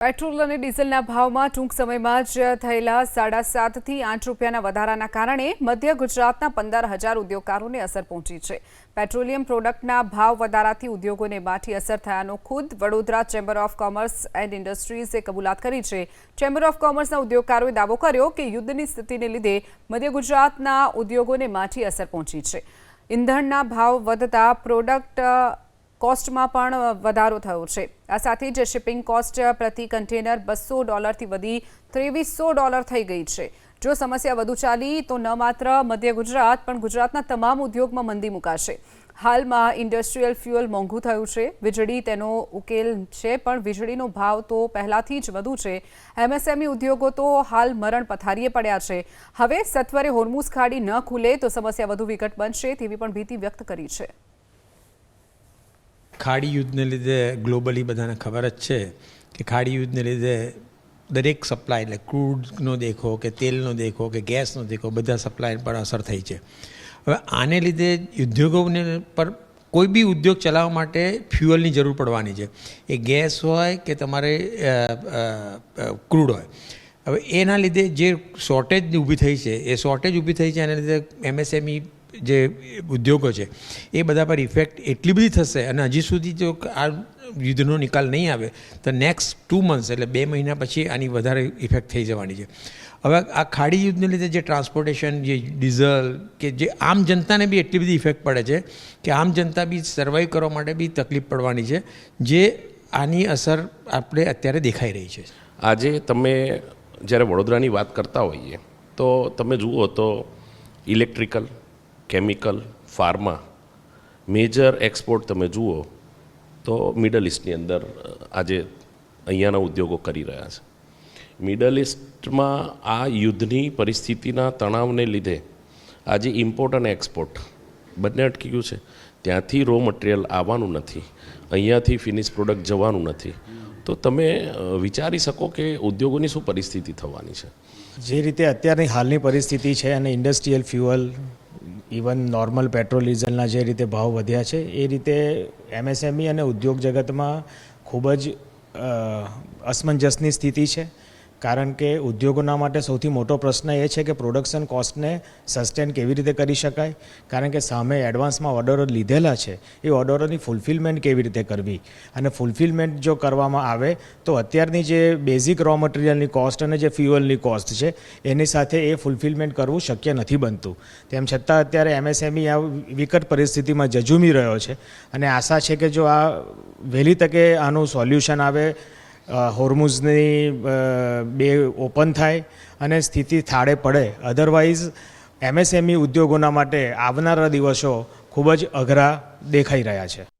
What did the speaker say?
Petrol અને ડીઝલના ભાવમાં ટૂંક સમયમાં જ થયેલા 7.5 થી 8 રૂપિયાના વધારાના કારણે મધ્ય ગુજરાતના 15,000 ઉદ્યોગકારોને અસર પહોંચી છે। પેટ્રોલિયમ પ્રોડક્ટના ભાવ વધારાથી ઉદ્યોગોને માઠી અસર થયાનો ખુદ Vadodara chamber of commerce and ઇન્ડસ્ટ્રીઝે કબૂલાત કરી છે। ચેમ્બર ઓફ કોમર્સના ઉદ્યોગકારોએ દાવો કર્યો કે યુદ્ધની સ્થિતિને લીધે મધ્ય ગુજરાતના ઉદ્યોગોને માઠી અસર પહોંચી છે। ઈંધણના ભાવ વધતા પ્રોડક્ટ કોસ્ટમાં પણ વધારો થયો છે। આ સાથે જ શિપિંગ કોસ્ટ પ્રતિ કન્ટેનર $200 થી વધી $2300 થઈ ગઈ છે। જો સમસ્યા વધુ ચાલી તો ન માત્ર મધ્ય ગુજરાત પણ ગુજરાતના તમામ ઉદ્યોગમાં મંદી મુકાશે। હાલમાં ઇન્ડસ્ટ્રીયલ ફ્યુઅલ મોંઘું થયું છે। વીજળી તેનો ઉકેલ છે, પણ વીજળીનો ભાવ તો પહેલાથી જ વધુ છે। એમએસએમઈ ઉદ્યોગો તો હાલ મરણ પથારીએ પડ્યા છે। હવે સત્વરે હોર્મુઝ ખાડી ન ખુલે તો સમસ્યા વધુ વિકટ બનશે તેવી પણ ભીતિ વ્યક્ત કરી છે। ખાડી યુદ્ધને લીધે ગ્લોબલી બધાને ખબર જ છે કે ખાડી યુદ્ધને લીધે દરેક સપ્લાય, એટલે ક્રૂડનો દેખો કે તેલનો દેખો કે ગેસનો દેખો, બધા સપ્લાય પર અસર થઈ છે। હવે આને લીધે ઉદ્યોગોને પર કોઈ બી ઉદ્યોગ ચલાવવા માટે ફ્યુઅલની જરૂર પડવાની છે, એ ગેસ હોય કે તમારે ક્રૂડ હોય। હવે એના લીધે જે શોર્ટેજ ઊભી થઈ છે, એ શોર્ટેજ ઊભી થઈ છે, એના લીધે એમએસએમઈ જે ઉદ્યોગો છે એ બધા પર ઇફેક્ટ એટલી બધી થશે, અને હજી સુધી જો આ યુદ્ધનો નિકાલ નહીં આવે તો નેક્સ્ટ 2 મંથ્સ એટલે 2 મહિના પછી આની વધારે ઇફેક્ટ થઈ જવાની છે। હવે આ ખાડી યુદ્ધને લીધે જે ટ્રાન્સપોર્ટેશન, જે ડીઝલ કે જે આમ જનતાને બી એટલી બધી ઇફેક્ટ પડે છે કે આમ જનતા બી સર્વાઈવ કરવા માટે બી તકલીફ પડવાની છે, જે આની અસર આપણે અત્યારે દેખાઈ રહી છે। આજે તમે જ્યારે વડોદરાની વાત કરતા હોઈએ તો તમે જુઓ તો electrical, chemical, pharma major export તમે જુઓ તો મિડલ ઇસ્ટની અંદર આજે અહીંયાના ઉદ્યોગો કરી રહ્યા છે। મિડલ ઇસ્ટમાં આ યુદ્ધની પરિસ્થિતિના તણાવને લીધે આજે ઇમ્પોર્ટ અને એક્સપોર્ટ બંને અટકી ગયું છે। ત્યાંથી રો મટીરિયલ આવવાનું નથી, અહીંયાથી ફિનિશ પ્રોડક્ટ જવાનું નથી, તો તમે વિચારી શકો કે ઉદ્યોગોની શું પરિસ્થિતિ થવાની છે। જે રીતે અત્યારની હાલની પરિસ્થિતિ છે અને industrial fuel, even normal petrol ડીઝલના જે રીતે ભાવ વધ્યા છે, એ રીતે એમએસએમઈ અને ઉદ્યોગ જગતમાં ખૂબ જ અસમંજસની સ્થિતિ છે। કારણ કે ઉદ્યોગોના માટે સૌથી મોટો પ્રશ્ન એ છે કે પ્રોડક્શન કોસ્ટને સસ્ટેન કેવી રીતે કરી શકાય, કારણ કે સામે એડવાન્સમાં ઓર્ડરો લીધેલા છે, એ ઓર્ડરોની ફૂલફિલમેન્ટ કેવી રીતે કરવી, અને ફૂલફિલમેન્ટ જો કરવામાં આવે તો અત્યારની જે બેઝિક રો મટીરિયલની કોસ્ટ અને જે ફ્યુઅલની કોસ્ટ છે એની સાથે એ ફૂલફિલમેન્ટ કરવું શક્ય નથી બનતું। તેમ છતાં અત્યારે એમએસએમઈ આ વિકટ પરિસ્થિતિમાં ઝઝૂમી રહ્યો છે, અને આશા છે કે જો આ વહેલી તકે આનું સોલ્યુશન આવે, હોર્મુઝની બે ઓપન થાય અને સ્થિતિ થાળે પડે, અધરવાઇઝ એમએસએમઈ ઉદ્યોગોના માટે આવનારા દિવસો ખૂબ જ અઘરા દેખાઈ રહ્યા છે।